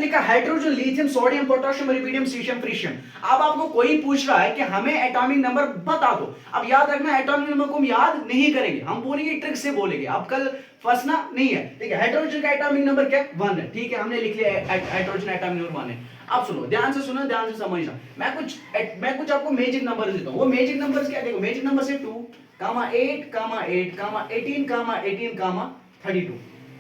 लिखा hydrogen, lithium, sodium, potassium, rubidium, caesium, francium. अब आपको कोई पूछ रहा है कि हमें एटॉमिक नंबर बता दो। अब याद रखना एटॉमिक नंबर को हम याद नहीं करेंगे, हम बोलेंगे ट्रिक से बोलेंगे। अब कल फंसना नहीं है, ठीक है। हाइड्रोजन का एटॉमिक नंबर क्या है? 1 है, ठीक है, हमने लिख लिया हाइड्रोजन एटॉमिक नंबर 1 है। अब सुनो, ध्यान से सुनो, ध्यान से समझना। मैं कुछ आपको मैजिक नंबर देता हूं। वो मैजिक नंबर्स क्या? देखो, मैजिक नंबर से 2, 8, 8, 18, 18, 32,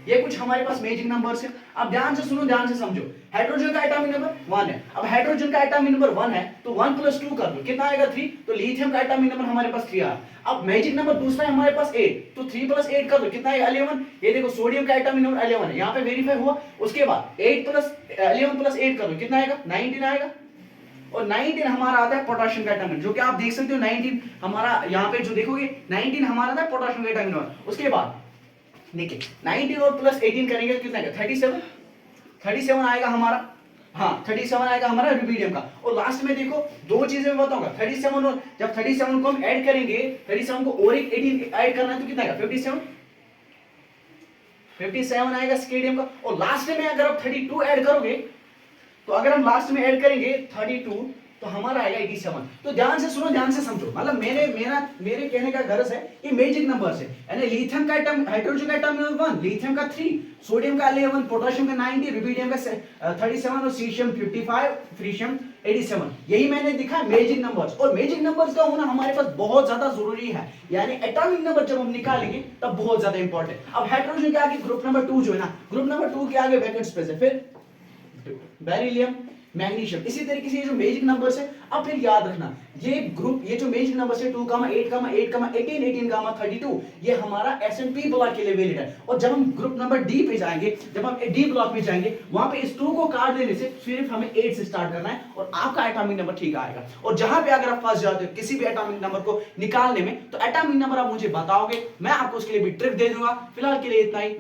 ये कुछ हमारे पास मैजिक नंबर्स है। अब ध्यान से सुनो, ध्यान से समझो। हाइड्रोजन का एटॉमिक नंबर 1 है। अब हाइड्रोजन का एटॉमिक नंबर 1 है तो 1 + 2 कर दो, कितना आएगा? 3। तो लिथियम का एटॉमिक नंबर हमारे पास 3 आया। अब मैजिक नंबर दूसरा है हमारे पास 8, तो 3 + 8 कर दो, कितना है? 11। ये देखो, सोडियम का एटॉमिक नंबर 11 है, यहां पे वेरीफाई हुआ। उसके बाद 8 + 11 + 8 कर दो, कितना आएगा? 19 आएगा। और 19 हमारा आता है पोटेशियम का एटॉमिक, जो कि आप देख सकते हो 19 हमारा यहां पे जो देखोगे 19 हमारा आता है पोटेशियम का एटॉमिक नंबर। उसके बाद देखिए 19 और +18 करेंगे तो कितना आएगा? 37 आएगा हमारा। हाँ, 37 आएगा हमारा रुबिडियम का। और लास्ट में देखो, दो चीजें मैं बताऊंगा। 37 और जब 37 को हम ऐड करेंगे, 37 को और एक 18 ऐड करना है तो कितना आएगा? 57 आएगा स्केडियम का। और लास्ट में अगर आप 32 ऐड करोगे, तो अगर हम लास्ट में ऐड करेंगे 32, तो हमारा आएगा 87। तो ध्यान से सुनो, ध्यान से समझो। मतलब मेरे कहने का गर्ज है, ये मैजिक नंबर्स है। यानी लिथियम का एटम, हाइड्रोजन का एटम नंबर 1, लिथियम का 3, सोडियम का 11, पोटेशियम का 90, रुबिडियम का 37 और सीशियम 55, फ्रीशियम 87। यही मैंने दिखा मैजिक नंबर्स। और मैजिक नंबर्स का होना हमारे पास बहुत ज्यादा जरूरी है। यानी एटॉमिक नंबर जब हम निकालेंगे तब बहुत ज्यादा इंपॉर्टेंट। अब हाइड्रोजन के आगे ग्रुप नंबर 2 जो है ना, ग्रुप नंबर 2 के आगे वैकेंट स्पेस है, फिर बेरिलियम, मैग्नीशियम। इसी तरीके से ये जो मैजिक नंबर्स है, अब फिर याद रखना, ये ग्रुप, ये जो मैजिक नंबर्स है 2, 8, 8, 18, 18, 32, ये हमारा S&P ब्लॉक के लिए वैलिड है। और जब हम ग्रुप नंबर डी पे जाएंगे, जब हम डी ब्लॉक में जाएंगे, वहां पे इस 2 को काट देने से सिर्फ हमें 8 से स्टार्ट करना है और आपका एटॉमिक नंबर ठीक आएगा। और जहां पे अगर आप फंस जाते हो किसी भी एटॉमिक नंबर को निकालने में, तो एटॉमिक नंबर आप मुझे बताओगे, मैं आपको उसके लिए भी ट्रिक दे दूंगा। फिलहाल के लिए इतना ही।